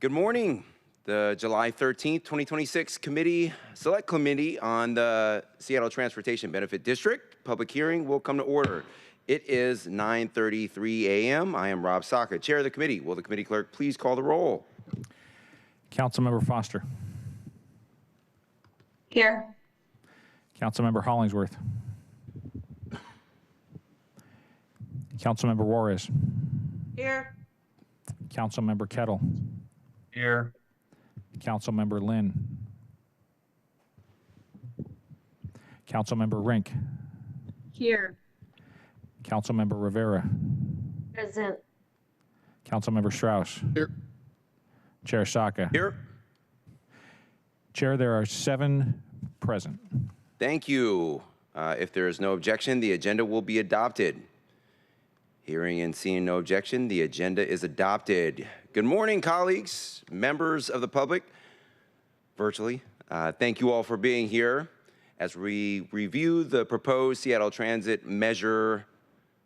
Good morning. The July 13th, 2026 Select Committee on the Seattle Transportation Benefit District public hearing will come to order. It is 9:33 a.m. I am Rob Saka, Chair of the committee. Will the committee clerk please call the roll? Councilmember Foster. Here. Councilmember Hollingsworth. Councilmember Juarez. Here. Councilmember Kettle. Here. Councilmember Lynn. Councilmember Rink. Here. Councilmember Rivera. Present. Councilmember Strauss. Here. Chair Saka. Here. Chair, there are 7 present. Thank you. If there is no objection, the agenda will be adopted. Hearing and seeing no objection, the agenda is adopted. Good morning, colleagues, members of the public, virtually. Thank you all for being here as we review the proposed Seattle Transit Measure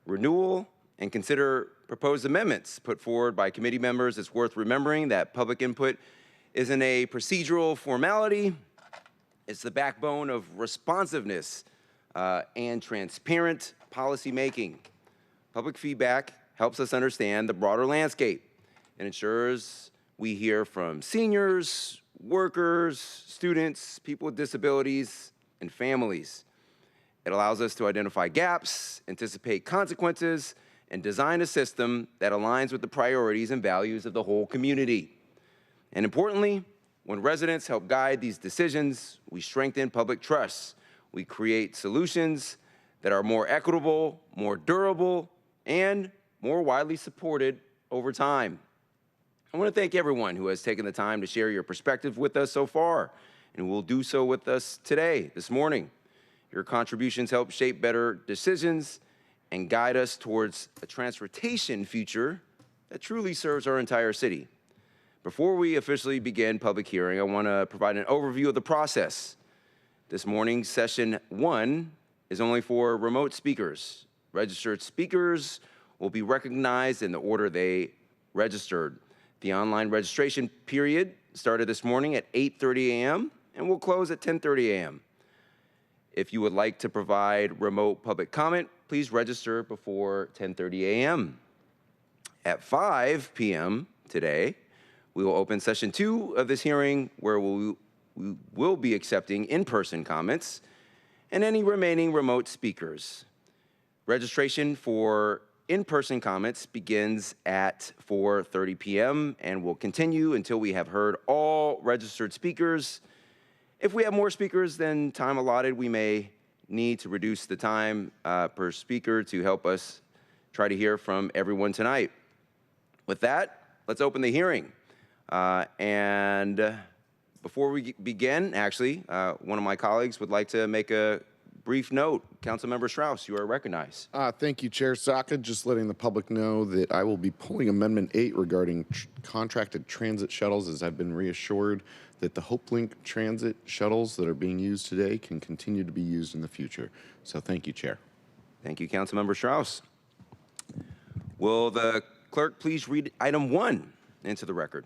renewal and consider proposed amendments put forward by committee members. It's worth remembering that public input isn't a procedural formality. It's the backbone of responsiveness and transparent policymaking. Public feedback helps us understand the broader landscape and ensures we hear from seniors, workers, students, people with disabilities, and families. It allows us to identify gaps, anticipate consequences, and design a system that aligns with the priorities and values of the whole community. And importantly, when residents help guide these decisions, we strengthen public trust. We create solutions that are more equitable, more durable, and more widely supported over time. I want to thank everyone who has taken the time to share your perspective with us so far, and will do so with us today, this morning. Your contributions help shape better decisions and guide us towards a transportation future that truly serves our entire city. Before we officially begin public hearing, I want to provide an overview of the process. This morning's session 1 is only for remote speakers. Registered speakers will be recognized in the order they registered. The online registration period started this morning at 8:30 a.m. and will close at 10:30 a.m. If you would like to provide remote public comment, please register before 10:30 a.m. At 5 p.m. today, we will open session 2 of this hearing, where we will be accepting in-person comments and any remaining remote speakers. Registration for in-person comments begins at 4:30 p.m. and will continue until we have heard all registered speakers. If we have more speakers than time allotted, we may need to reduce the time per speaker to help us try to hear from everyone tonight. With that, let's open the hearing. And before we begin, actually, one of my colleagues would like to make a brief note. Councilmember Strauss, you are recognized. Thank you, Chair Saka. Just letting the public know that I will be pulling Amendment 8 regarding contracted transit shuttles, as I've been reassured that the HopeLink transit shuttles that are being used today can continue to be used in the future. So thank you, Chair. Thank you, Councilmember Strauss. Will the clerk please read item 1 into the record?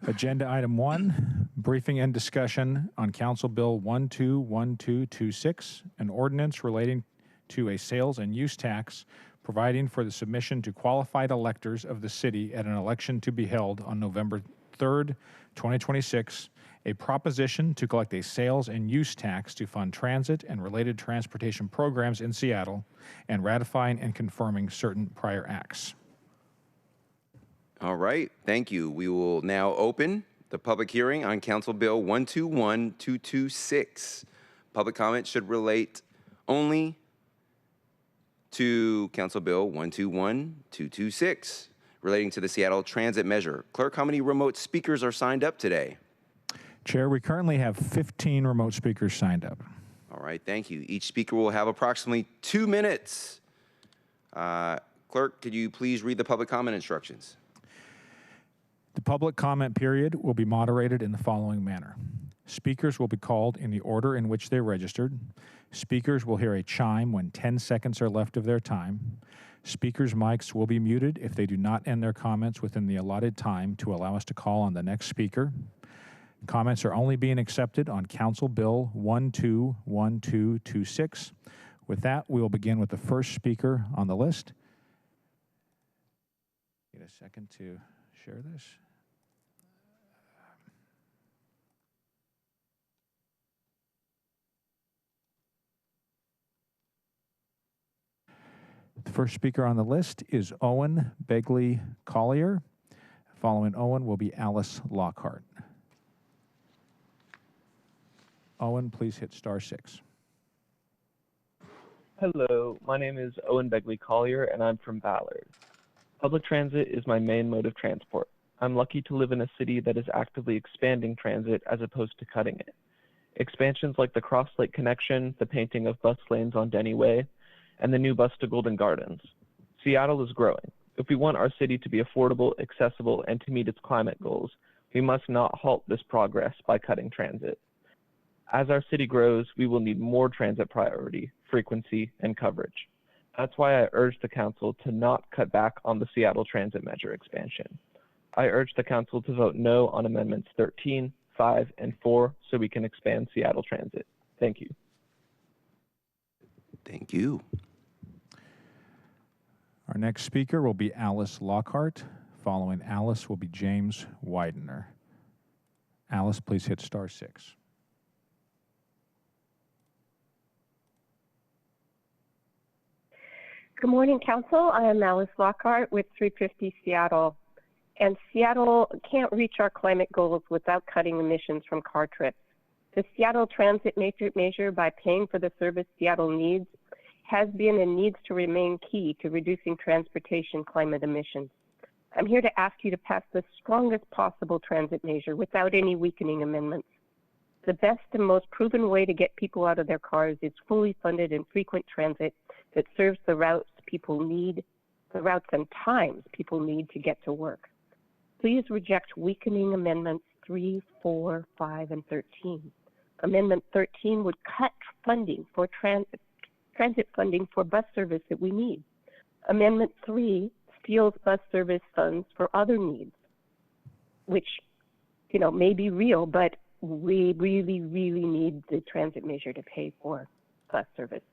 Agenda item 1, briefing and discussion on Council Bill 121226, an ordinance relating to a sales and use tax, providing for the submission to qualified electors of the city at an election to be held on November 3rd, 2026, a proposition to collect a sales and use tax to fund transit and related transportation programs in Seattle, and ratifying and confirming certain prior acts. All right, thank you. We will now open the public hearing on Council Bill 121226. Public comment should relate only to Council Bill 121226, relating to the Seattle Transit Measure. Clerk, how many remote speakers are signed up today? Chair, we currently have 15 remote speakers signed up. All right, thank you. Each speaker will have approximately 2 minutes. Clerk, could you please read the public comment instructions? The public comment period will be moderated in the following manner. Speakers will be called in the order in which they registered. Speakers will hear a chime when 10 seconds are left of their time. Speakers' mics will be muted if they do not end their comments within the allotted time to allow us to call on the next speaker. Comments are only being accepted on Council Bill 121226. With that, we will begin with the first speaker on the list. Get a second to share this. The first speaker on the list is Owen Begley Collier. Following Owen will be Alice Lockhart. Owen, please hit *6. Hello, my name is Owen Begley Collier, and I'm from Ballard. Public transit is my main mode of transport. I'm lucky to live in a city that is actively expanding transit as opposed to cutting it. Expansions like the Cross Lake Connection, the painting of bus lanes on Denny Way, and the new bus to Golden Gardens. Seattle is growing. If we want our city to be affordable, accessible, and to meet its climate goals, we must not halt this progress by cutting transit. As our city grows, we will need more transit priority, frequency, and coverage. That's why I urge the council to not cut back on the Seattle transit measure expansion. I urge the council to vote no on amendments 13, 5, and 4 so we can expand Seattle transit. Thank you. Thank you. Our next speaker will be Alice Lockhart. Following Alice will be James Widener. Alice, please hit *6. Good morning, Council. I am Alice Lockhart with 350 Seattle. And Seattle can't reach our climate goals without cutting emissions from car trips. The Seattle Transit measure, by paying for the service Seattle needs, has been and needs to remain key to reducing transportation climate emissions. I'm here to ask you to pass the strongest possible transit measure without any weakening amendments. The best and most proven way to get people out of their cars is fully funded and frequent transit that serves the routes people need, the routes and times people need to get to work. Please reject weakening amendments 3, 4, 5, and 13. Amendment 13 would cut funding for transit funding for bus service that we need. Amendment 3 steals bus service funds for other needs, which, may be real, but we really, really need the transit measure to pay for bus service.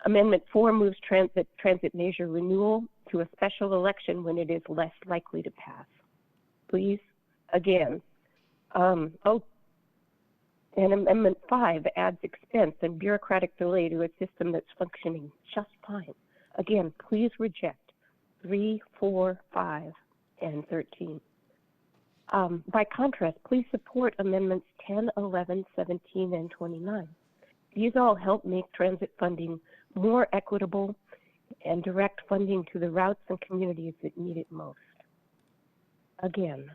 Amendment 4 moves transit measure renewal to a special election when it is less likely to pass. Please, again. And Amendment 5 adds expense and bureaucratic delay to a system that's functioning just fine. Again, please reject 3, 4, 5, and 13. By contrast, please support Amendments 10, 11, 17, and 29. These all help make transit funding more equitable and direct funding to the routes and communities that need it most. Again,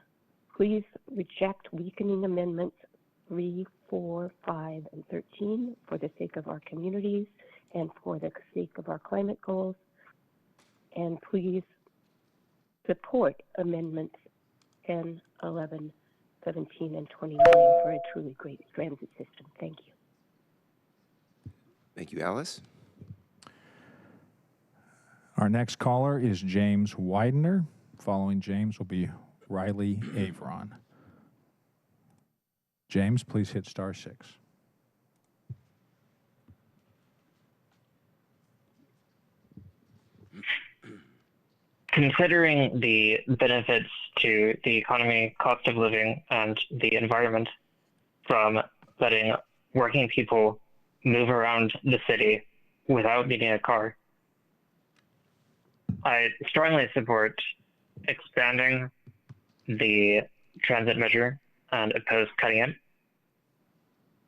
please reject weakening Amendments 3, 4, 5, and 13 for the sake of our communities and for the sake of our climate goals. And please support Amendments 10, 11, 17, and 29 for a truly great transit system. Thank you. Thank you, Alice. Our next caller is James Widener. Following James will be Riley Averon. James, please hit *6. Considering the benefits to the economy, cost of living, and the environment from letting working people move around the city without needing a car, I strongly support expanding the transit measure and oppose cutting it.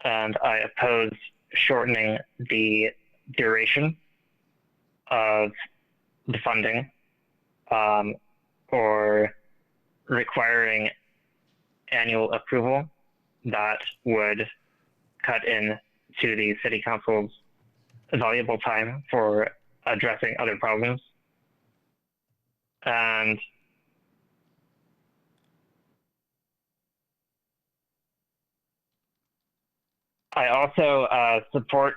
And I oppose shortening the duration of the funding or requiring annual approval that would cut in to the city council's valuable time for addressing other problems. And I also support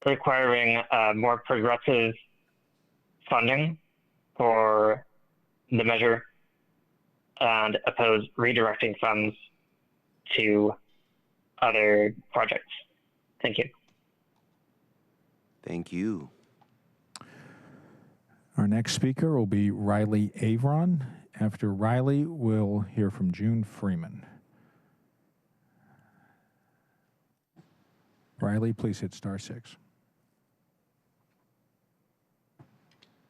requiring more progressive funding for the measure and oppose redirecting funds to other projects. Thank you. Thank you. Our next speaker will be Riley Avron. After Riley, we'll hear from June Freeman. Riley, please hit *6.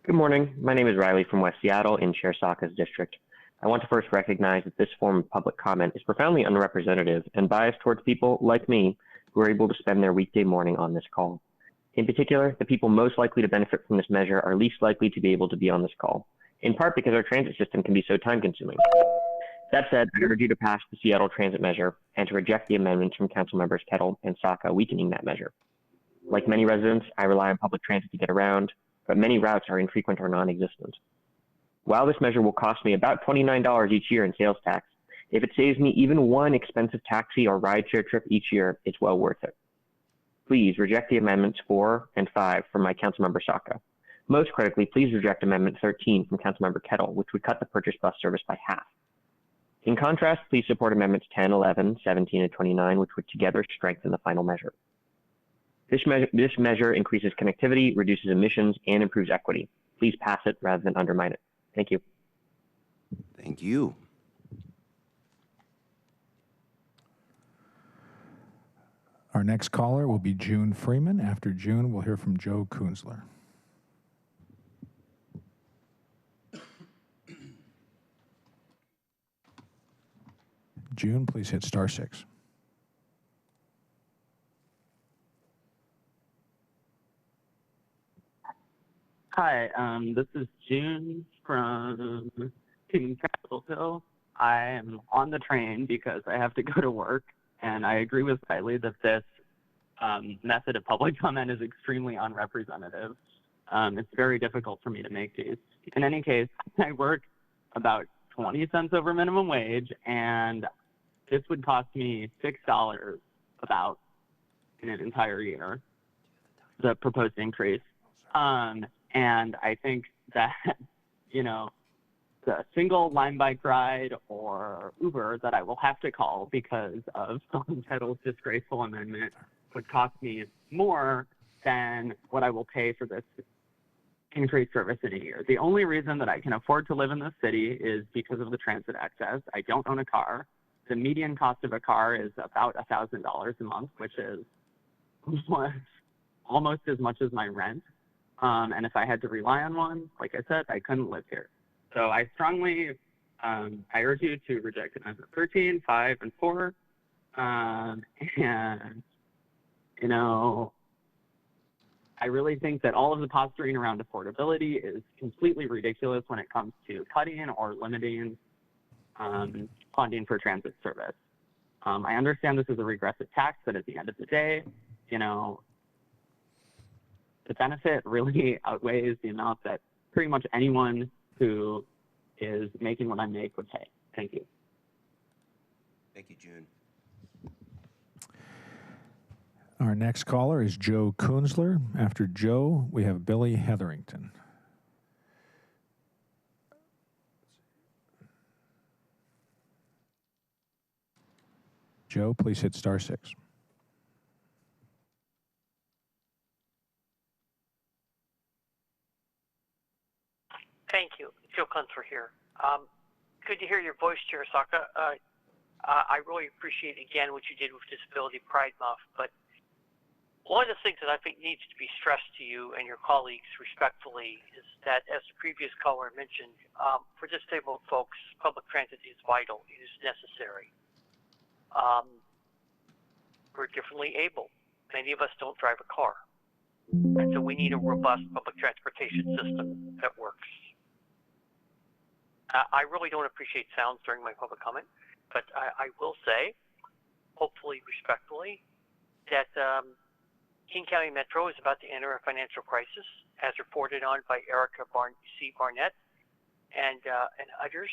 Good morning. My name is Riley from West Seattle in Chair Saka's district. I want to first recognize that this form of public comment is profoundly unrepresentative and biased towards people like me who are able to spend their weekday morning on this call. In particular, the people most likely to benefit from this measure are least likely to be able to be on this call, in part because our transit system can be so time-consuming. That said, I urge you to pass the Seattle Transit measure and to reject the amendments from Council Members Kettle and Saka weakening that measure. Like many residents, I rely on public transit to get around, but many routes are infrequent or non-existent. While this measure will cost me about $29 each year in sales tax, if it saves me even one expensive taxi or rideshare trip each year, it's well worth it. Please reject the amendments 4 and 5 from my Councilmember Saka. Most critically, please reject Amendment 13 from Councilmember Kettle, which would cut the purchase bus service by half. In contrast, please support Amendments 10, 11, 17, and 29, which would together strengthen the final measure. This measure increases connectivity, reduces emissions, and improves equity. Please pass it rather than undermine it. Thank you. Thank you. Our next caller will be June Freeman. After June, we'll hear from Joe Kunzler. June, please hit *6. Hi, this is June from Capitol Hill. I am on the train because I have to go to work, and I agree with Riley that this method of public comment is extremely unrepresentative. It's very difficult for me to make these. In any case, I work about 20 cents over minimum wage, and this would cost me $6 about in an entire year, the proposed increase. And I think that, you know, the single Lime bike ride or Uber that I will have to call because of Tom Kettle's disgraceful amendment would cost me more than what I will pay for this increased service in a year. The only reason that I can afford to live in this city is because of the transit access. I don't own a car. The median cost of a car is about $1,000 a month, which is almost as much as my rent. And if I had to rely on one, like I said, I couldn't live here. So I strongly, I urge you to reject Amendment 13, 5, and 4. And, you know, I really think that all of the posturing around affordability is completely ridiculous when it comes to cutting or limiting funding for transit service. I understand this is a regressive tax, but at the end of the day, you know, the benefit really outweighs the amount that pretty much anyone who is making what I make would pay. Thank you. Thank you, June. Our next caller is Joe Kunzler. After Joe, we have Billy Hetherington. Joe, please hit *6. Thank you. Joe Kunzler here. Good to hear your voice, Chair Saka. I really appreciate, again, what you did with Disability Pride Month, but one of the things that I think needs to be stressed to you and your colleagues respectfully is that, as the previous caller mentioned, for disabled folks, public transit is vital. It is necessary. We're differently able. Many of us don't drive a car. And so we need a robust public transportation system that works. I really don't appreciate sounds during my public comment, but I will say, hopefully respectfully, that King County Metro is about to enter a financial crisis, as reported on by Erica C. Barnett and others.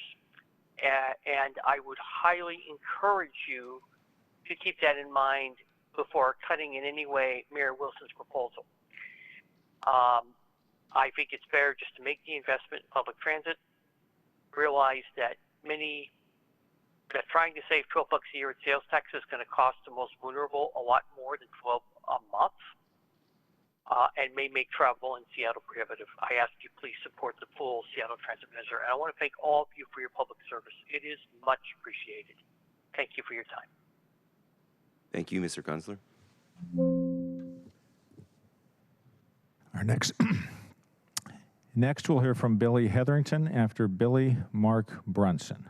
And I would highly encourage you to keep that in mind before cutting in any way Mayor Wilson's proposal. I think it's better just to make the investment in public transit, realize that trying to save $12 a year in sales tax is going to cost the most vulnerable a lot more than $12 a month, and may make travel in Seattle prohibitive. I ask you please support the full Seattle Transit measure, and I want to thank all of you for your public service. It is much appreciated. Thank you for your time. Thank you, Mr. Kunzler. Our next we'll hear from Billy Hetherington. After Billy, Mark Brunson.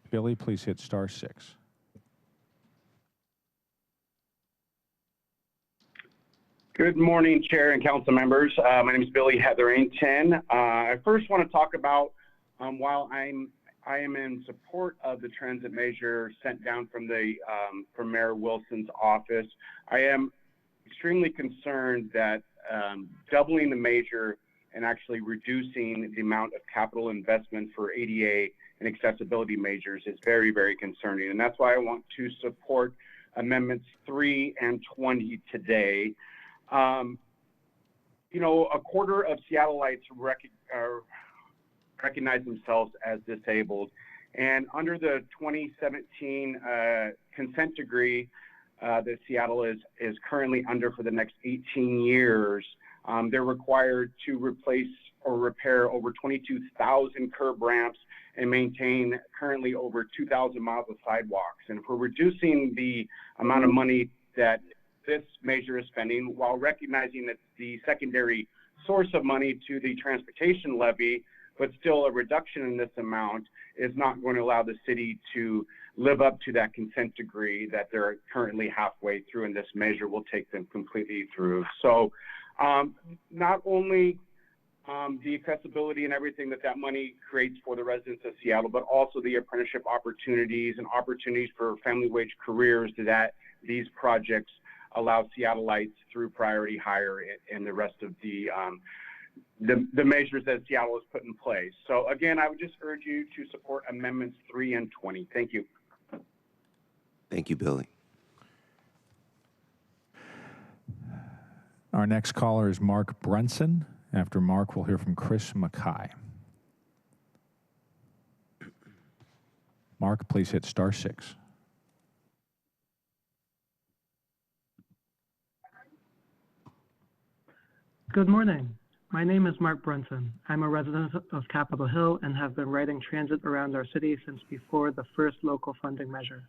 Billy, please hit *6. Good morning, Chair and Council members. My name is Billy Hetherington. I first want to talk about while I am in support of the transit measure sent down from Mayor Wilson's office, I am extremely concerned that doubling the measure and actually reducing the amount of capital investment for ADA and accessibility measures is very, very concerning. And that's why I want to support Amendments 3 and 20 today. You know, a quarter of Seattleites recognize themselves as disabled. And under the 2017 consent decree that Seattle is currently under for the next 18 years, they're required to replace or repair over 22,000 curb ramps and maintain currently over 2,000 miles of sidewalks. And if we're reducing the amount of money that this measure is spending, while recognizing that the secondary source of money to the transportation levy, but still a reduction in this amount, is not going to allow the city to live up to that consent decree that they're currently halfway through, and this measure will take them completely through. So not only the accessibility and everything that money creates for the residents of Seattle, but also the apprenticeship opportunities and opportunities for family wage careers that these projects allow Seattleites through priority hire and the rest of the measures that Seattle has put in place. So again, I would just urge you to support Amendments 3 and 20. Thank you. Thank you, Billy. Our next caller is Mark Brunson. After Mark, we'll hear from Chris Mackay. Mark, please hit *6. Good morning. My name is Mark Brunson. I'm a resident of Capitol Hill and have been riding transit around our city since before the first local funding measure.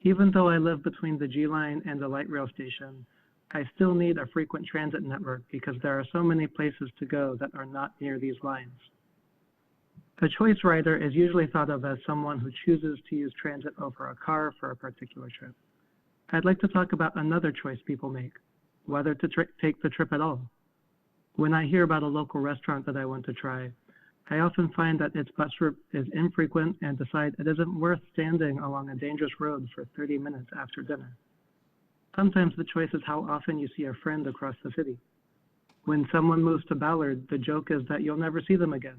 Even though I live between the G line and the light rail station, I still need a frequent transit network because there are so many places to go that are not near these lines. A choice rider is usually thought of as someone who chooses to use transit over a car for a particular trip. I'd like to talk about another choice people make, whether to take the trip at all. When I hear about a local restaurant that I want to try, I often find that its bus route is infrequent and decide it isn't worth standing along a dangerous road for 30 minutes after dinner. Sometimes the choice is how often you see a friend across the city. When someone moves to Ballard, the joke is that you'll never see them again.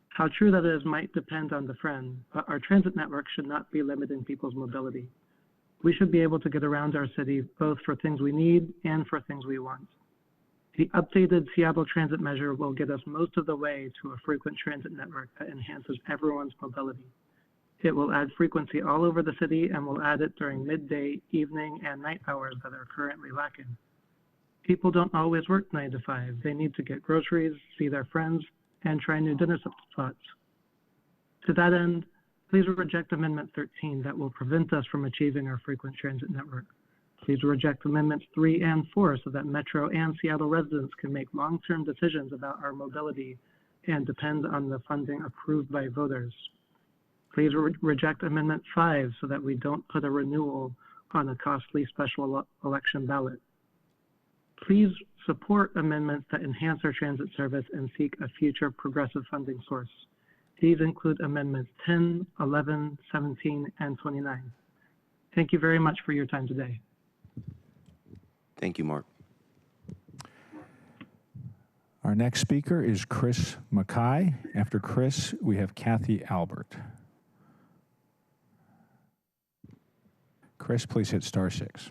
How true that is might depend on the friend, but our transit network should not be limiting people's mobility. We should be able to get around our city both for things we need and for things we want. The updated Seattle Transit measure will get us most of the way to a frequent transit network that enhances everyone's mobility. It will add frequency all over the city and will add it during midday, evening, and night hours that are currently lacking. People don't always work 9 to 5. They need to get groceries, see their friends, and try new dinner spots. To that end, please reject Amendment 13 that will prevent us from achieving our frequent transit network. Please reject Amendments 3 and 4 so that Metro and Seattle residents can make long-term decisions about our mobility and depend on the funding approved by voters. Please reject Amendment 5 so that we don't put a renewal on a costly special election ballot. Please support amendments that enhance our transit service and seek a future progressive funding source. These include Amendments 10, 11, 17, and 29. Thank you very much for your time today. Thank you, Mark. Our next speaker is Chris Mackay. After Chris, we have Kathy Albert. Chris, please hit *6.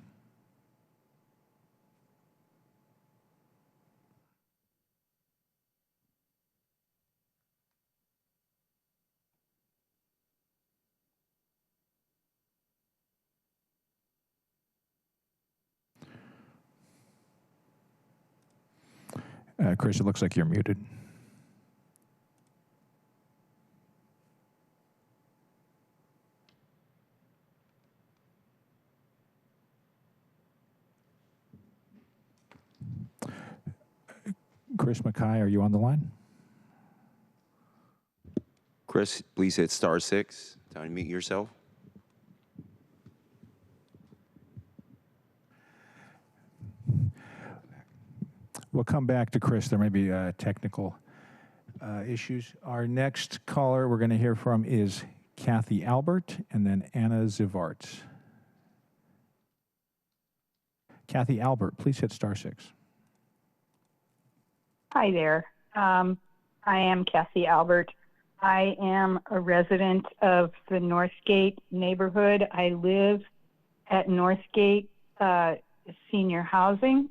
Chris, it looks like you're muted. Chris Mackay, are you on the line? Chris, please hit *6 to unmute yourself. We'll come back to Chris. There may be technical issues. Our next caller we're going to hear from is Kathy Albert and then Anna Zivart. Kathy Albert, please hit *6. Hi there. I am Kathy Albert. I am a resident of the Northgate neighborhood. I live at Northgate Senior Housing,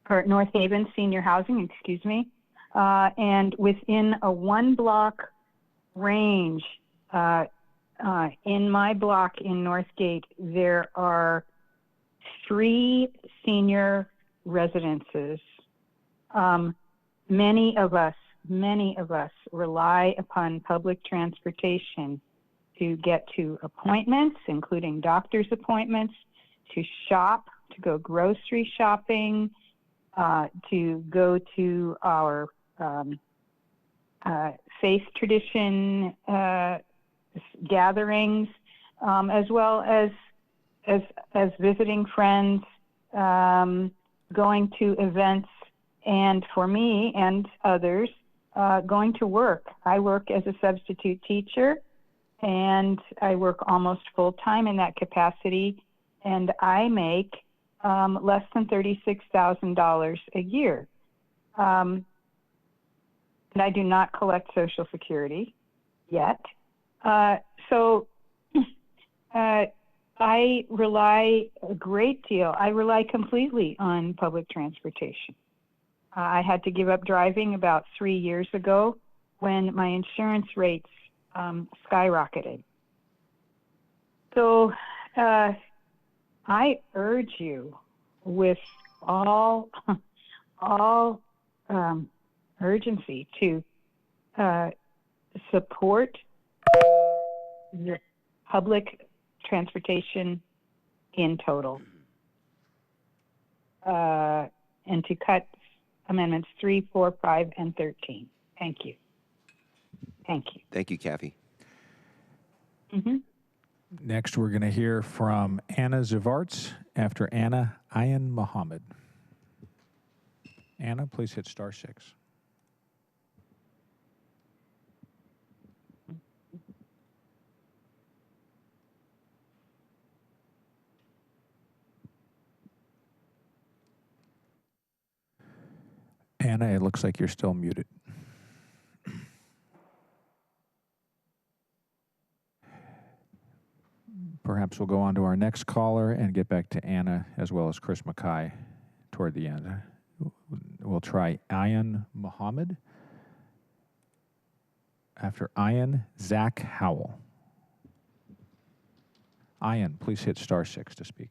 or North Haven Senior Housing, excuse me. And within a 1-block range, in my block in Northgate, there are 3 senior residences. Many of us rely upon public transportation to get to appointments, including doctor's appointments, to shop, to go grocery shopping, to go to our faith tradition gatherings, as well as visiting friends, going to events, and for me and others, going to work. I work as a substitute teacher, and I work almost full-time in that capacity, and I make less than $36,000 a year. And I do not collect Social Security yet. So I rely a great deal. I rely completely on public transportation. I had to give up driving about 3 years ago when my insurance rates skyrocketed. So I urge you with all urgency to support the public transportation in total, and to cut Amendments 3, 4, 5, and 13. Thank you. Thank you. Thank you, Kathy. Mm-hmm. Next, we're going to hear from Anna Zivarts. After Anna, Ayan Muhammad. Anna, please hit *6. Anna, it looks like you're still muted. Perhaps we'll go on to our next caller and get back to Anna as well as Chris Mackay toward the end. We'll try Ayan Muhammad. After Ayan, Zach Howell. Ayan, please hit *6 to speak.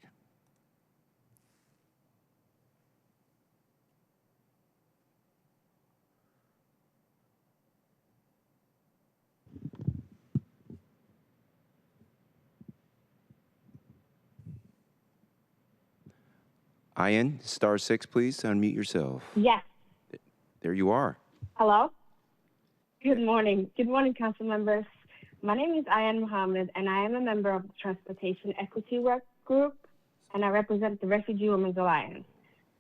Ayan, *6, please, to unmute yourself. Yes. There you are. Hello. Good morning. Good morning, council members. My name is Ayan Muhammad, and I am a member of the Transportation Equity Work Group, and I represent the Refugee Women's Alliance.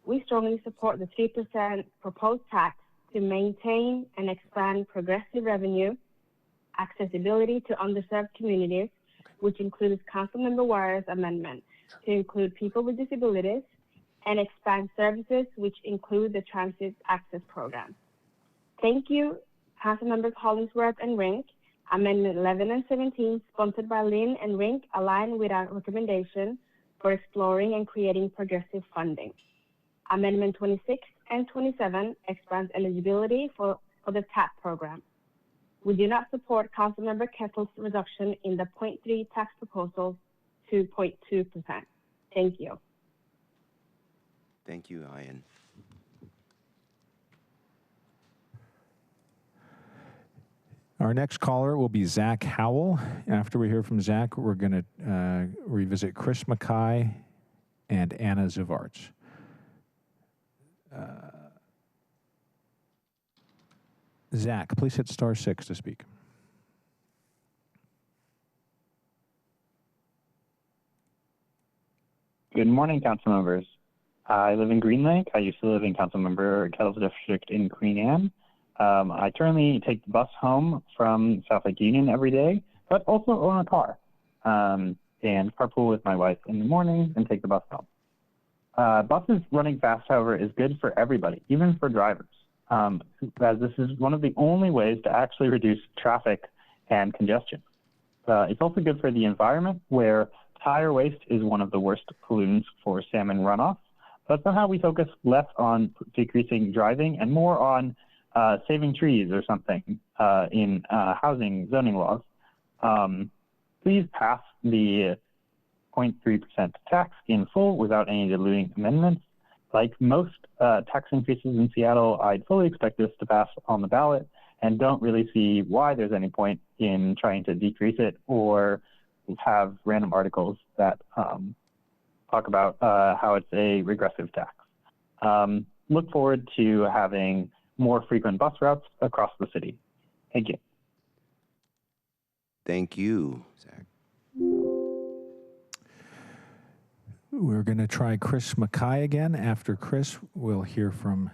We strongly support the 3% proposed tax to maintain and expand progressive revenue, accessibility to underserved communities, which includes Councilmember Wire's amendment to include people with disabilities, and expand services, which include the Transit Access Program. Thank you, Councilmembers Hollingsworth and Rink, Amendment 11 and 17, sponsored by Lynn and Rink, align with our recommendation for exploring and creating progressive funding. Amendment 26 and 27 expands eligibility for the TAP program. We do not support Councilmember Kessel's reduction in the 0.3 tax proposal to 0.2%. Thank you. Thank you, Ian. Our next caller will be Zach Howell. After we hear from Zach, we're going to revisit Chris Mackay and Anna Zivarts. Zach, please hit *6 to speak. Good morning, council members. I live in Green Lake. I used to live in Councilmember Kettle's district in Queen Anne. I currently take the bus home from South Lake Union every day, but also own a car and carpool with my wife in the morning and take the bus home. Buses running fast, however, is good for everybody, even for drivers, as this is one of the only ways to actually reduce traffic and congestion. It's also good for the environment, where tire waste is one of the worst pollutants for salmon runoff, but somehow we focus less on decreasing driving and more on saving trees or something in housing zoning laws. Please pass the 0.3% tax in full without any diluting amendments. Like most tax increases in Seattle, I'd fully expect this to pass on the ballot and don't really see why there's any point in trying to decrease it or have random articles that talk about how it's a regressive tax. Look forward to having more frequent bus routes across the city. Thank you. Thank you, Zach. We're going to try Chris Mackay again. After Chris, we'll hear from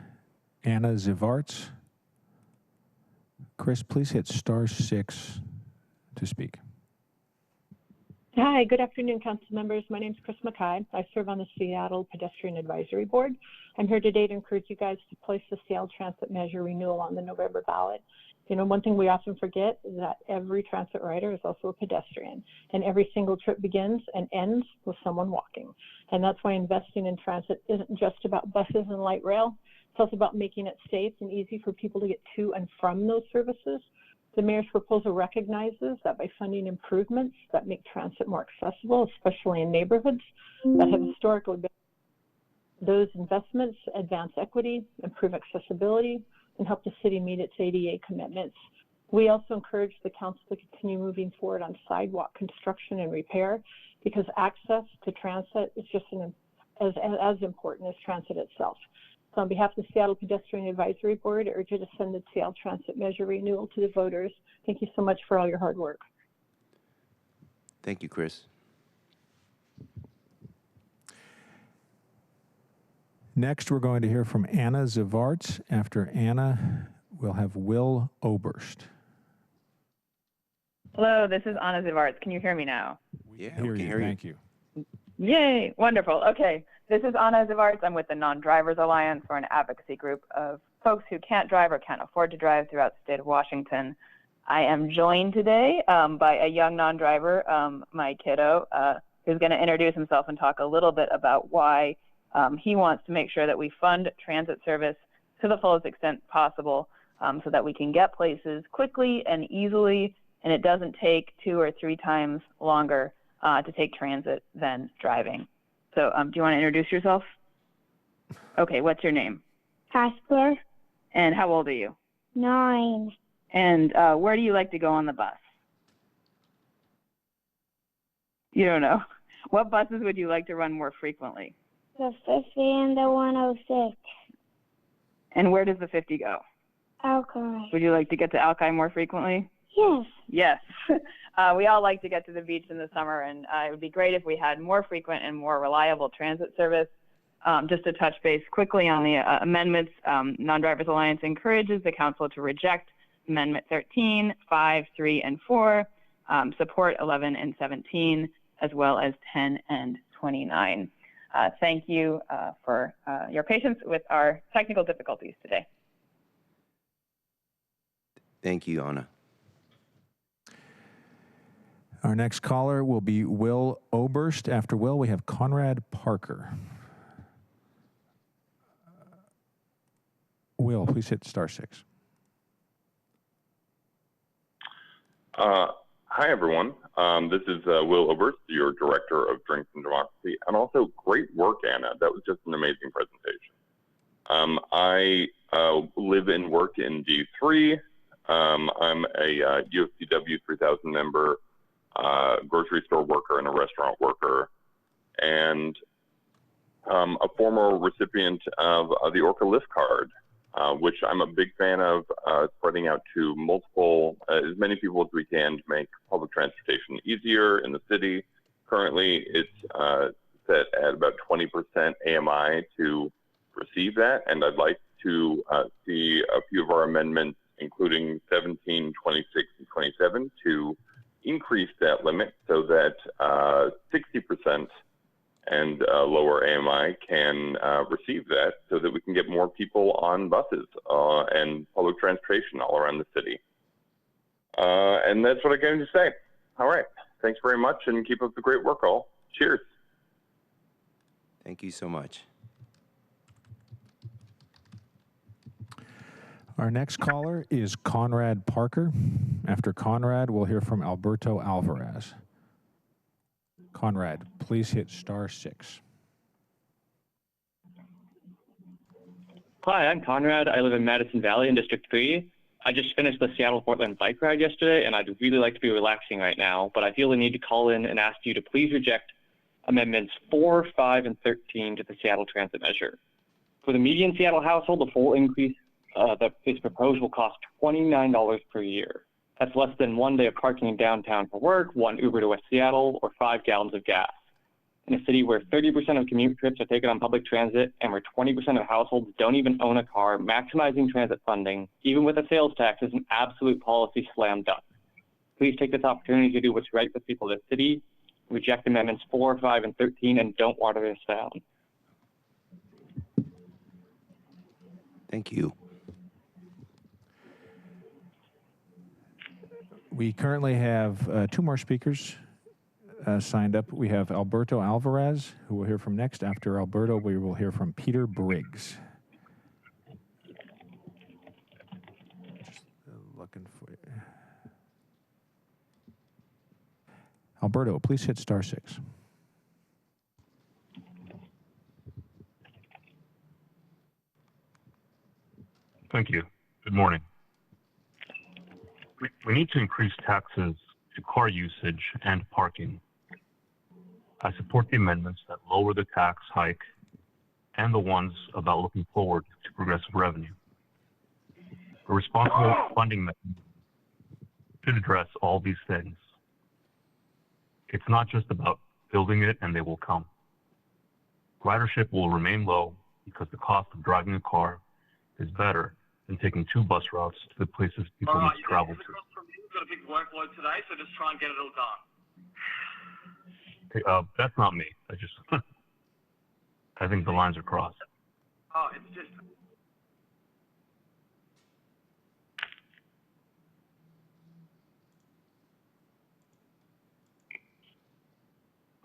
Anna Zivarts. Chris, please hit *6 to speak. Hi, good afternoon, council members. My name is Chris Mackay. I serve on the Seattle Pedestrian Advisory Board. I'm here today to encourage you guys to place the Seattle Transit Measure renewal on the November ballot. You know, one thing we often forget is that every transit rider is also a pedestrian, and every single trip begins and ends with someone walking. And that's why investing in transit isn't just about buses and light rail. It's also about making it safe and easy for people to get to and from those services. The mayor's proposal recognizes that by funding improvements that make transit more accessible, especially in neighborhoods that have historically been, those investments advance equity, improve accessibility, and help the city meet its ADA commitments. We also encourage the council to continue moving forward on sidewalk construction and repair, because access to transit is just as important as transit itself. So on behalf of the Seattle Pedestrian Advisory Board, I urge you to send the Seattle Transit Measure renewal to the voters. Thank you so much for all your hard work. Thank you, Chris. Next, we're going to hear from Anna Zivarts. After Anna, we'll have Will Oberst. Hello, this is Anna Zivarts. Can you hear me now? Yeah, we can hear you. Thank you. Yay, wonderful. Okay, this is Anna Zivarts. I'm with the Non-Drivers Alliance. We're an advocacy group of folks who can't drive or can't afford to drive throughout the state of Washington. I am joined today by a young non-driver, my kiddo, who's going to introduce himself and talk a little bit about why he wants to make sure that we fund transit service to the fullest extent possible so that we can get places quickly and easily, and it doesn't take 2 or 3 times longer to take transit than driving. So do you want to introduce yourself? Okay, what's your name? Casper. And how old are you? 9. And where do you like to go on the bus? You don't know. What buses would you like to run more frequently? The 50 and the 106. And where does the 50 go? Alki. Would you like to get to Alki more frequently? Yes. Yes. We all like to get to the beach in the summer, and it would be great if we had more frequent and more reliable transit service. Just to touch base quickly on the amendments, Non-Drivers Alliance encourages the council to reject Amendment 13, 5, 3, and 4, support 11 and 17, as well as 10 and 29. Thank you for your patience with our technical difficulties today. Thank you, Anna. Our next caller will be Will Oberst. After Will, we have Conrad Parker. Will, please hit *6. Hi, everyone. This is Will Oberst, your Director of Drinks and Democracy, and also great work, Anna. That was just an amazing presentation. I live and work in D3. I'm a UFCW 3000 member, grocery store worker, and a restaurant worker, and a former recipient of the Orca Lift Card, which I'm a big fan of, spreading out to multiple, as many people as we can to make public transportation easier in the city. Currently, it's set at about 20% AMI to receive that, and I'd like to see a few of our amendments, including 17, 26, and 27, to increase that limit so that 60% and lower AMI can receive that, so that we can get more people on buses and public transportation all around the city. And that's what I'm going to say. All right. Thanks very much, and keep up the great work, all. Cheers. Thank you so much. Our next caller is Conrad Parker. After Conrad, we'll hear from Alberto Alvarez. Conrad, please hit *6. Hi, I'm Conrad. I live in Madison Valley in District 3. I just finished the Seattle-Portland bike ride yesterday, and I'd really like to be relaxing right now, but I feel the need to call in and ask you to please reject Amendments 4, 5, and 13 to the Seattle Transit Measure. For the median Seattle household, the full increase that is proposed will cost $29 per year. That's less than 1 day of parking in downtown for work, 1 Uber to West Seattle, or 5 gallons of gas. In a city where 30% of commute trips are taken on public transit and where 20% of households don't even own a car, maximizing transit funding, even with a sales tax, is an absolute policy slam dunk. Please take this opportunity to do what's right for people of the city. Reject Amendments 4, 5, and 13, and don't water this down. Thank you. We currently have 2 more speakers signed up. We have Alberto Alvarez, who we'll hear from next. After Alberto, we will hear from Peter Briggs. Just looking for you. Alberto, please hit *6. Thank you. Good morning. We need to increase taxes to car usage and parking. I support the amendments that lower the tax hike and the ones about looking forward to progressive revenue. A responsible funding mechanism should address all these things. It's not just about building it and they will come. Ridership will remain low because the cost of driving a car is better than taking 2 bus routes to the places people need to travel to. You've got a big workload today, so just try and get it all done. Okay, that's not me. I think the lines are crossed. Oh, it's just...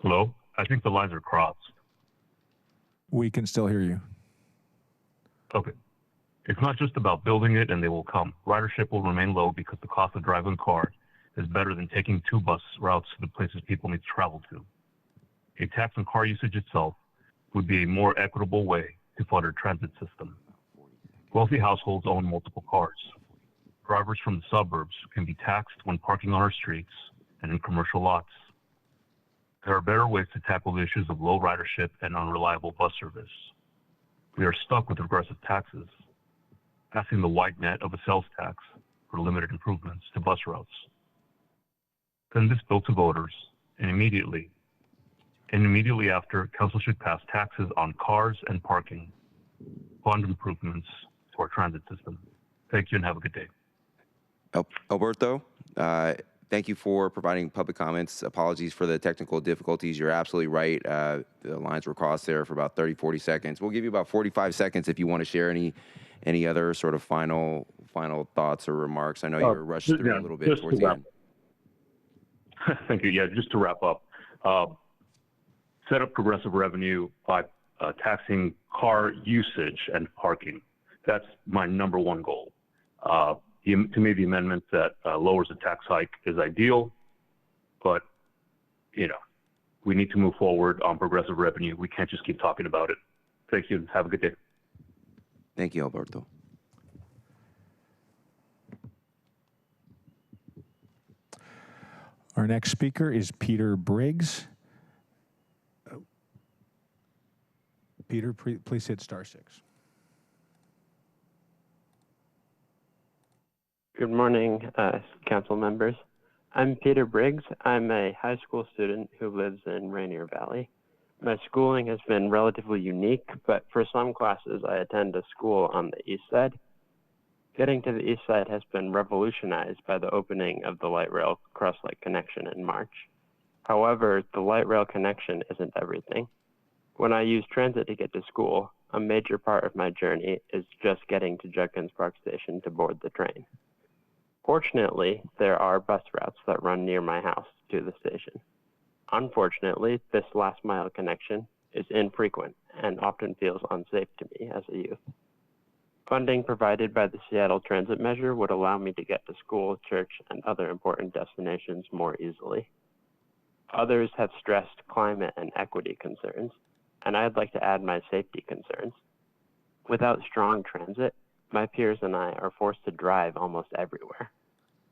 Hello? I think the lines are crossed. We can still hear you. Okay. It's not just about building it and they will come. Ridership will remain low because the cost of driving a car is better than taking 2 bus routes to the places people need to travel to. A tax on car usage itself would be a more equitable way to fund our transit system. Wealthy households own multiple cars. Drivers from the suburbs can be taxed when parking on our streets and in commercial lots. There are better ways to tackle the issues of low ridership and unreliable bus service. We are stuck with regressive taxes, passing the wide net of a sales tax for limited improvements to bus routes. Send this bill to voters, and immediately after, Council should pass taxes on cars and parking, fund improvements to our transit system. Thank you and have a good day. Alberto, thank you for providing public comments. Apologies for the technical difficulties. You're absolutely right. The lines were crossed there for about 30, 40 seconds. We'll give you about 45 seconds if you want to share any other sort of final thoughts or remarks. I know you were rushed through a little bit towards the end. Thank you. Yeah, just to wrap up, set up progressive revenue by taxing car usage and parking. That's my number one goal. To me, the amendment that lowers the tax hike is ideal, but we need to move forward on progressive revenue. We can't just keep talking about it. Thank you. Have a good day. Thank you, Alberto. Our next speaker is Peter Briggs. Peter, please hit *6. Good morning, council members. I'm Peter Briggs. I'm a high school student who lives in Rainier Valley. My schooling has been relatively unique, but for some classes I attend a school on the east side. Getting to the east side has been revolutionized by the opening of the light rail cross-lake connection in March. However, the light rail connection isn't everything. When I use transit to get to school, a major part of my journey is just getting to Judkins Park Station to board the train. Fortunately, there are bus routes that run near my house to the station. Unfortunately, this last mile connection is infrequent and often feels unsafe to me as a youth. Funding provided by the Seattle Transit Measure would allow me to get to school, church, and other important destinations more easily. Others have stressed climate and equity concerns, and I'd like to add my safety concerns. Without strong transit, my peers and I are forced to drive almost everywhere.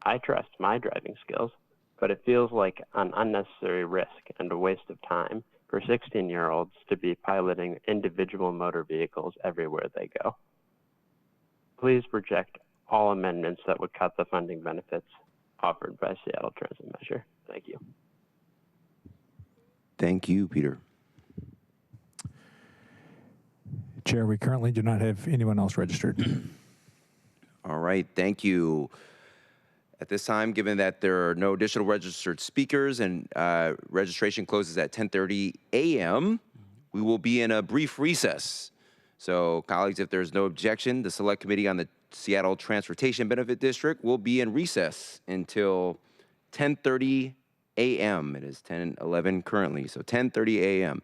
I trust my driving skills, but it feels like an unnecessary risk and a waste of time for 16-year-olds to be piloting individual motor vehicles everywhere they go. Please reject all amendments that would cut the funding benefits offered by Seattle Transit Measure. Thank you. Thank you, Peter. Chair, we currently do not have anyone else registered. All right, thank you. At this time, given that there are no additional registered speakers and registration closes at 10:30 a.m., we will be in a brief recess. So, colleagues, if there's no objection, the Select Committee on the Seattle Transportation Benefit District will be in recess until 10:30 a.m. It is 10:11 currently, so 10:30 a.m.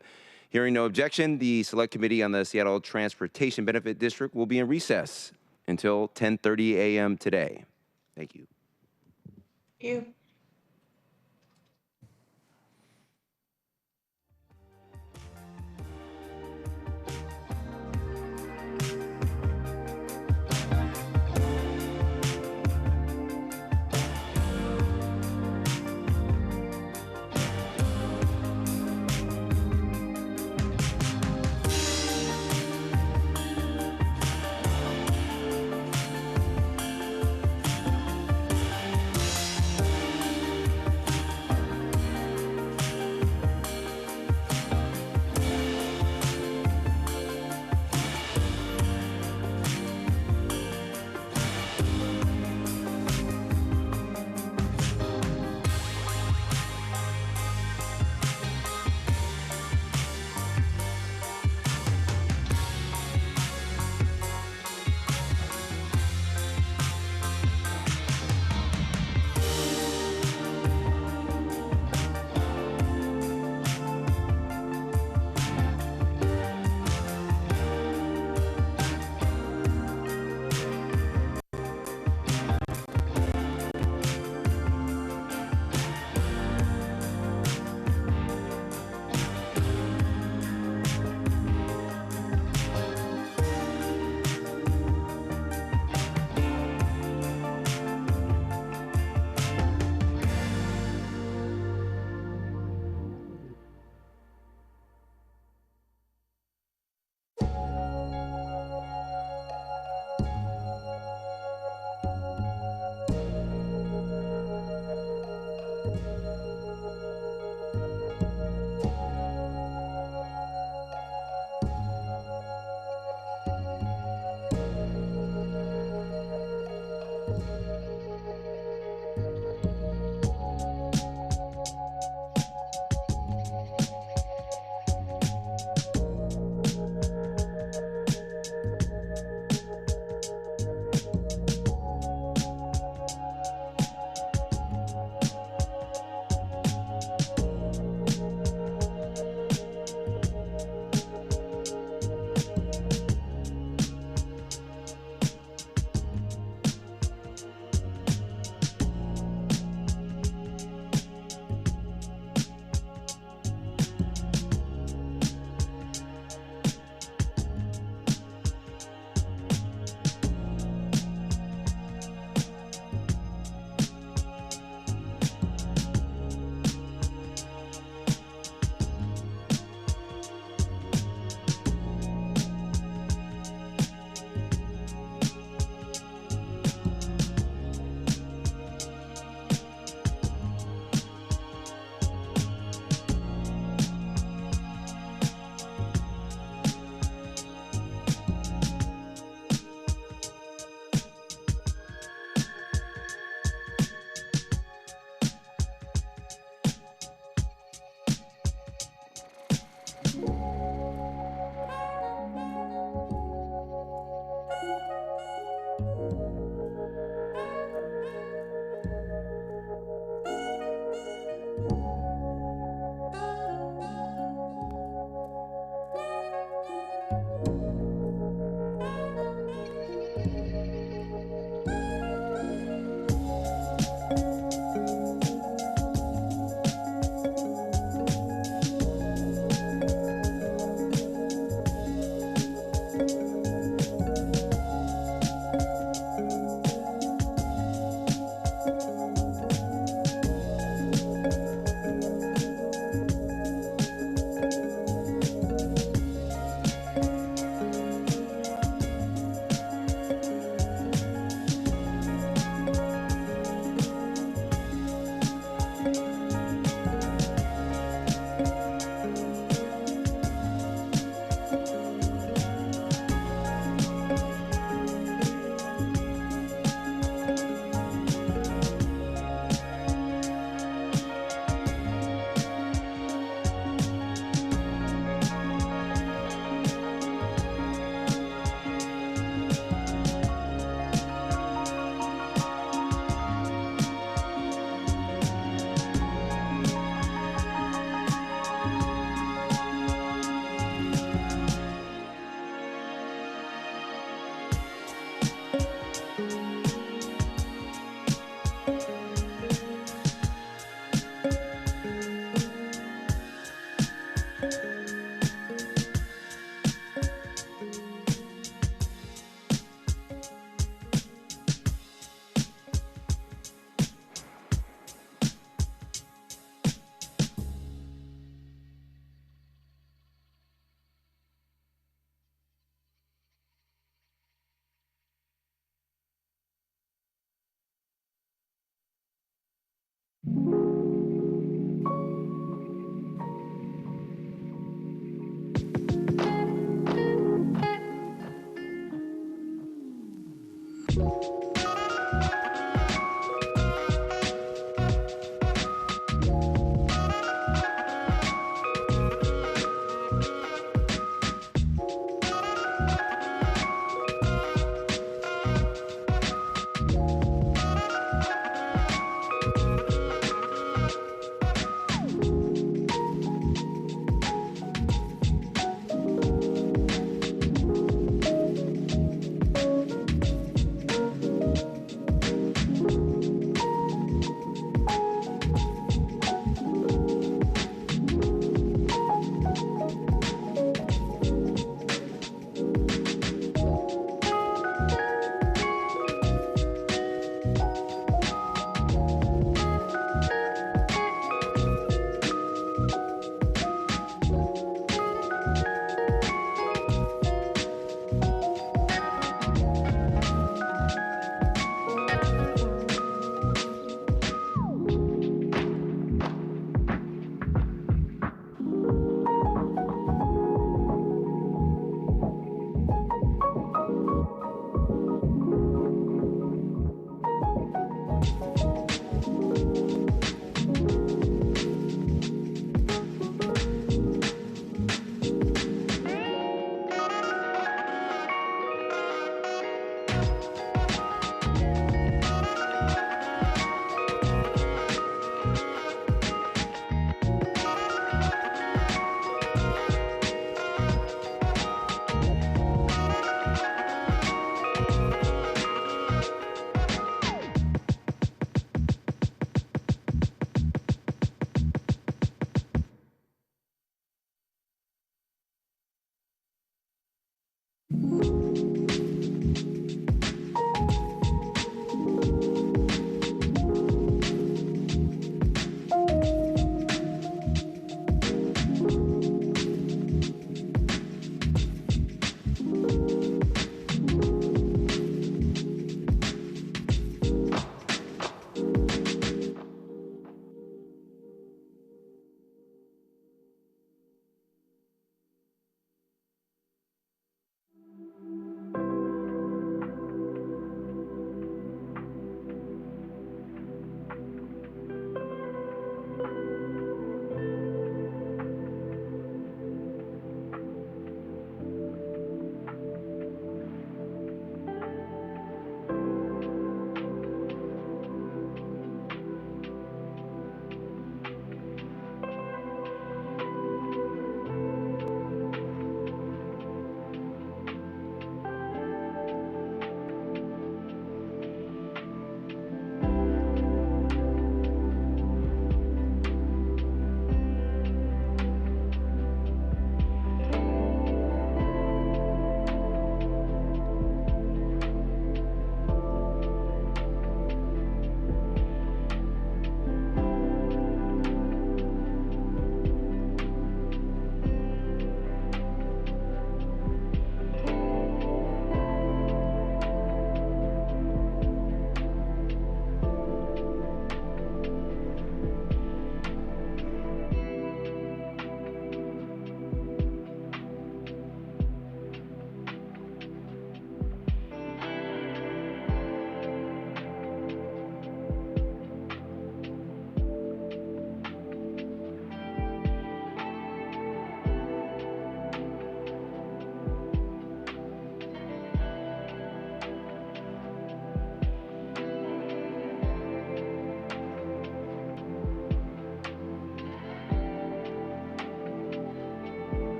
Hearing no objection, the Select Committee on the Seattle Transportation Benefit District will be in recess until 10:30 a.m. today. Thank you. You.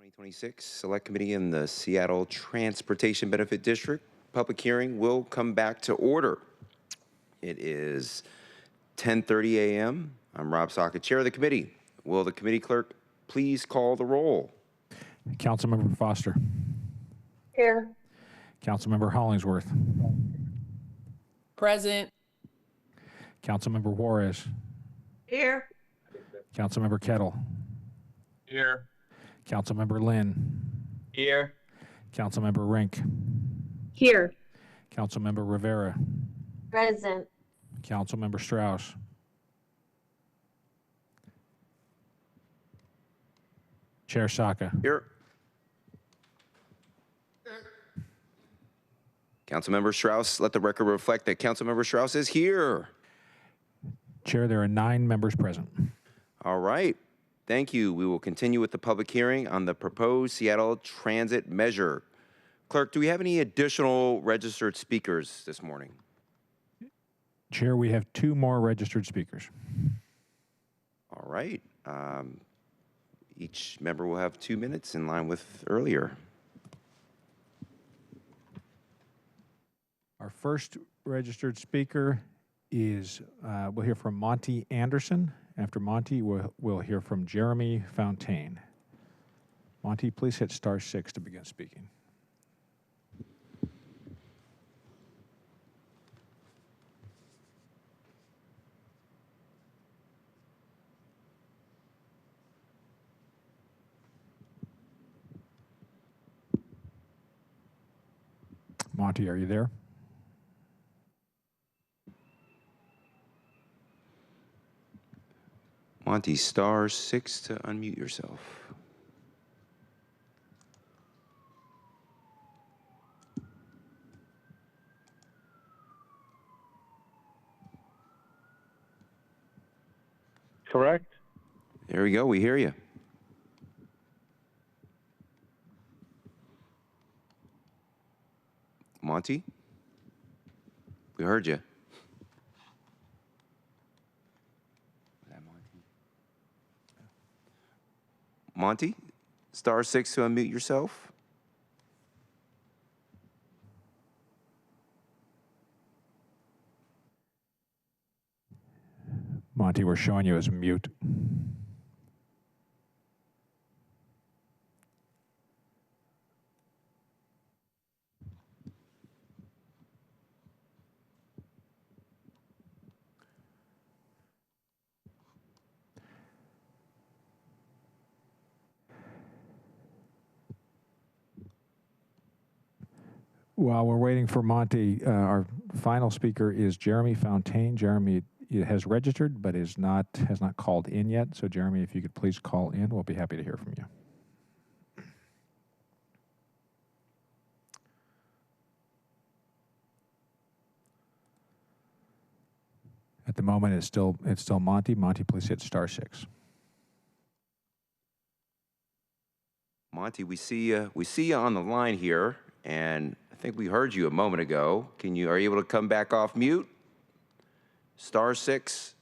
2026 Select Committee in the Seattle Transportation Benefit District. Public hearing will come back to order. It is 10:30 a.m. I'm Rob Saka, Chair of the committee. Will the committee clerk please call the roll? Councilmember Foster. Here. Councilmember Hollingsworth. Present. Councilmember Juarez. Here. Councilmember Kettle. Here. Councilmember Lynn. Here. Councilmember Rink. Here. Councilmember Rivera. Present. Councilmember Strauss. Chair Saka. Here. Councilmember Strauss, let the record reflect that Councilmember Strauss is here. Chair, there are 9 members present. All right. Thank you. We will continue with the public hearing on the proposed Seattle Transit measure. Clerk, do we have any additional registered speakers this morning? Chair, we have 2 more registered speakers. All right. Each member will have 2 minutes in line with earlier. Our first registered speaker is, we'll hear from Monty Anderson. After Monty, we'll hear from Jeremy Fontaine. Monty, please hit *6 to begin speaking. Monty, are you there? Monty, *6 to unmute yourself. Correct. There we go. We hear you. Monty? We heard you. Monty, *6 to unmute yourself. Monty, we're showing you as mute. While we're waiting for Monty, our final speaker is Jeremy Fontaine. Jeremy has registered but has not called in yet. So Jeremy, if you could please call in, we'll be happy to hear from you. At the moment, it's still Monty. Monty, please hit *6. Monty, we see you on the line here, and I think we heard you a moment ago. Are you able to come back off mute? *6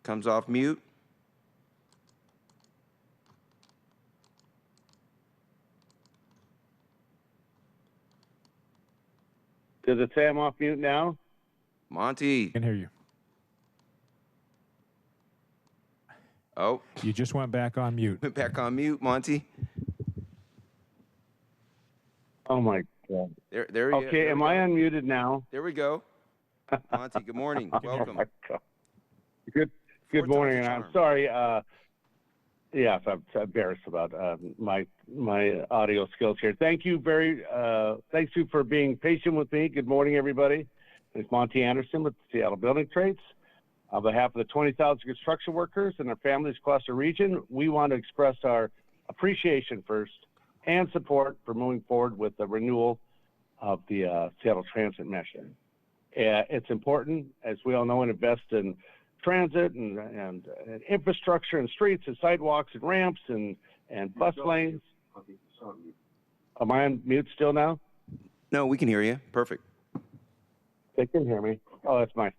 comes off mute. Does it say I'm off mute now? Monty. I can hear you. Oh. You just went back on mute. Went back on mute, Monty. Oh my God. There okay, am I unmuted now? There we go. Monty, good morning. Welcome. Oh my God. Good morning. And I'm sorry. Yes, I'm embarrassed about my audio skills here. Thank you thanks you for being patient with me. Good morning, everybody. It's Monty Anderson with the Seattle Building Trades. On behalf of the 20,000 construction workers and their families across the region, we want to express our appreciation first and support for moving forward with the renewal of the Seattle Transit measure. It's important, as we all know, to invest in transit and infrastructure and streets and sidewalks and ramps and bus lanes. Am I on mute still now? No, we can hear you. Perfect. They can hear me. Oh, that's my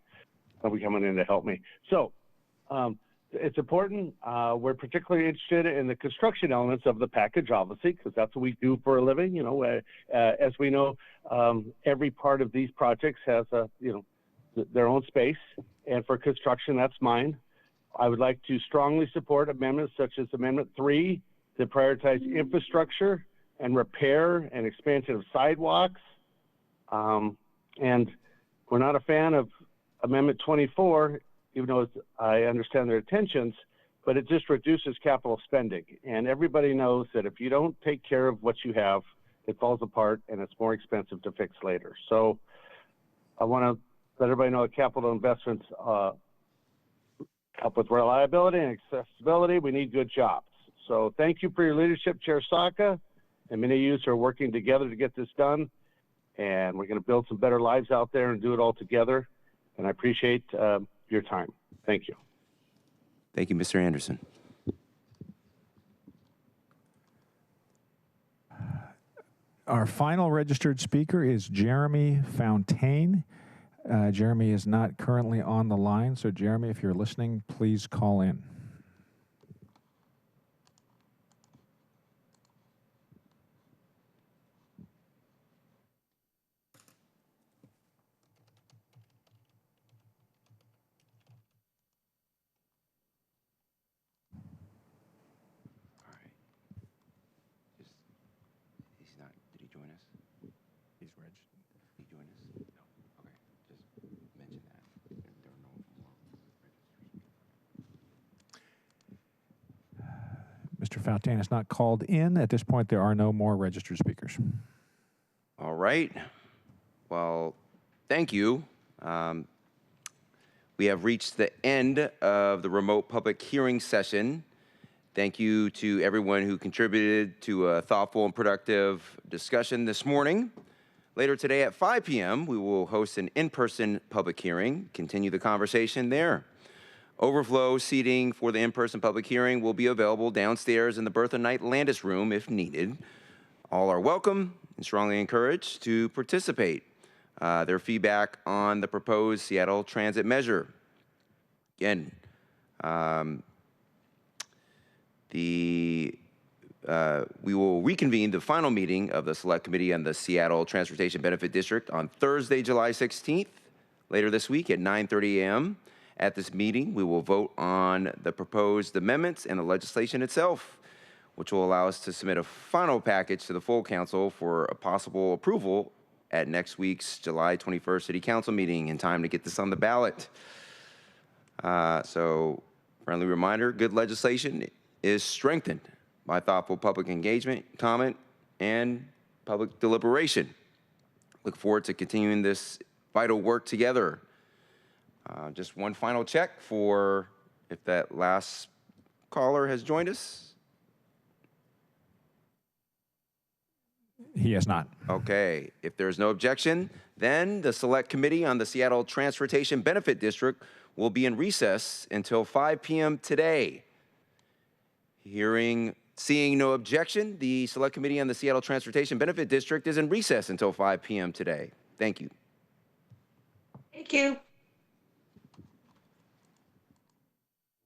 somebody coming in to help me. So it's important. We're particularly interested in the construction elements of the package, obviously, because that's what we do for a living. You know, as we know, every part of these projects has their own space, and for construction, that's mine. I would like to strongly support amendments such as Amendment 3 that prioritize infrastructure and repair and expansion of sidewalks. And we're not a fan of Amendment 24, even though I understand their intentions, but it just reduces capital spending. And everybody knows that if you don't take care of what you have, it falls apart and it's more expensive to fix later. So I want to let everybody know that capital investments help with reliability and accessibility. We need good jobs. So thank you for your leadership, Chair Saka, and many of you are working together to get this done. And we're going to build some better lives out there and do it all together. And I appreciate your time. Thank you. Thank you, Mr. Anderson. Our final registered speaker is Jeremy Fontaine. Jeremy is not currently on the line, so Jeremy, if you're listening, please call in. Mr. Fontaine is not called in. At this point, there are no more registered speakers. All right. Well, thank you. We have reached the end of the remote public hearing session. Thank you to everyone who contributed to a thoughtful and productive discussion this morning. Later today at 5 p.m., we will host an in-person public hearing. Continue the conversation there. Overflow seating for the in-person public hearing will be available downstairs in the Bertha Knight Landis room if needed. All are welcome and strongly encouraged to participate. Their feedback on the proposed Seattle transit measure. Again, we will reconvene the final meeting of the Select Committee on the Seattle Transportation Benefit District on Thursday, July 16th, later this week at 9:30 a.m. At this meeting, we will vote on the proposed amendments and the legislation itself, which will allow us to submit a final package to the full council for a possible approval at next week's July 21st City Council meeting in time to get this on the ballot. So, friendly reminder, good legislation is strengthened by thoughtful public engagement, comment, and public deliberation. Look forward to continuing this vital work together. Just one final check for if that last caller has joined us. He has not. Okay. If there's no objection, then the Select Committee on the Seattle Transportation Benefit District will be in recess until 5 p.m. today. Seeing no objection, the Select Committee on the Seattle Transportation Benefit District is in recess until 5 p.m. today. Thank you. Thank you.